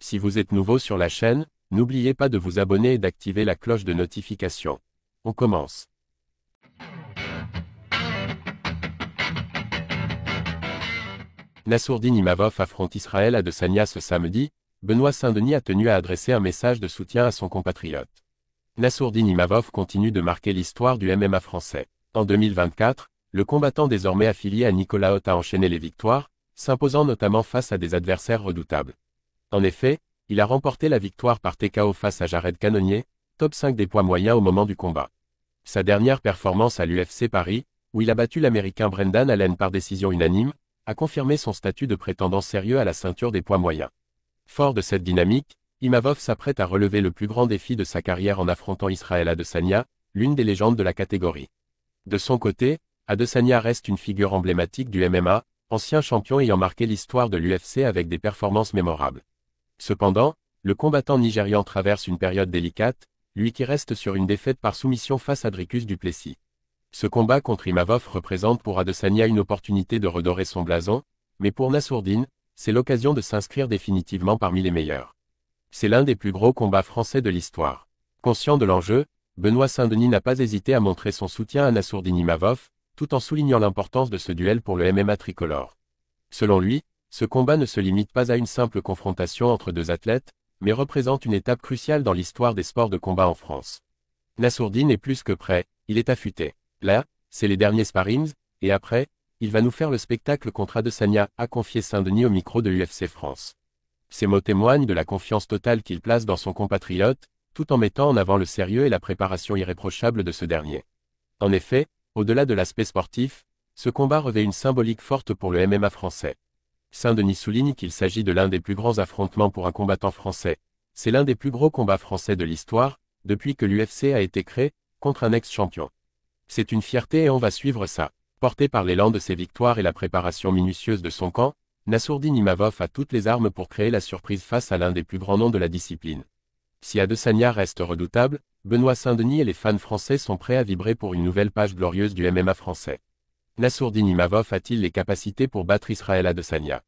Si vous êtes nouveau sur la chaîne, n'oubliez pas de vous abonner et d'activer la cloche de notification. On commence. Nassourdine Imavov affronte Israël Adesanya ce samedi. Benoît Saint-Denis a tenu à adresser un message de soutien à son compatriote. Nassourdine Imavov continue de marquer l'histoire du MMA français. En 2024, le combattant désormais affilié à Nicolas Haute a enchaîné les victoires, s'imposant notamment face à des adversaires redoutables. En effet, il a remporté la victoire par TKO face à Jared Cannonier, top 5 des poids moyens au moment du combat. Sa dernière performance à l'UFC Paris, où il a battu l'Américain Brendan Allen par décision unanime, a confirmé son statut de prétendant sérieux à la ceinture des poids moyens. Fort de cette dynamique, Imavov s'apprête à relever le plus grand défi de sa carrière en affrontant Israël Adesanya, l'une des légendes de la catégorie. De son côté, Adesanya reste une figure emblématique du MMA, ancien champion ayant marqué l'histoire de l'UFC avec des performances mémorables. Cependant, le combattant nigérian traverse une période délicate, lui qui reste sur une défaite par soumission face à Dricus du Plessis. Ce combat contre Imavov représente pour Adesanya une opportunité de redorer son blason, mais pour Nassourdine, c'est l'occasion de s'inscrire définitivement parmi les meilleurs. C'est l'un des plus gros combats français de l'histoire. Conscient de l'enjeu, Benoît Saint-Denis n'a pas hésité à montrer son soutien à Nassourdine Imavov, tout en soulignant l'importance de ce duel pour le MMA tricolore. Selon lui, ce combat ne se limite pas à une simple confrontation entre deux athlètes, mais représente une étape cruciale dans l'histoire des sports de combat en France. Nassourdine est plus que prêt, il est affûté. Là, c'est les derniers sparrings, et après, il va nous faire le spectacle contre Adesanya, a confié Saint-Denis au micro de UFC France. Ces mots témoignent de la confiance totale qu'il place dans son compatriote, tout en mettant en avant le sérieux et la préparation irréprochable de ce dernier. En effet, au-delà de l'aspect sportif, ce combat revêt une symbolique forte pour le MMA français. Saint-Denis souligne qu'il s'agit de l'un des plus grands affrontements pour un combattant français. C'est l'un des plus gros combats français de l'histoire, depuis que l'UFC a été créé, contre un ex-champion. C'est une fierté et on va suivre ça. Porté par l'élan de ses victoires et la préparation minutieuse de son camp, Nassourdine Imavov a toutes les armes pour créer la surprise face à l'un des plus grands noms de la discipline. Si Adesanya reste redoutable, Benoît Saint-Denis et les fans français sont prêts à vibrer pour une nouvelle page glorieuse du MMA français. Nassourdine Imavov a-t-il les capacités pour battre Israël Adesanya?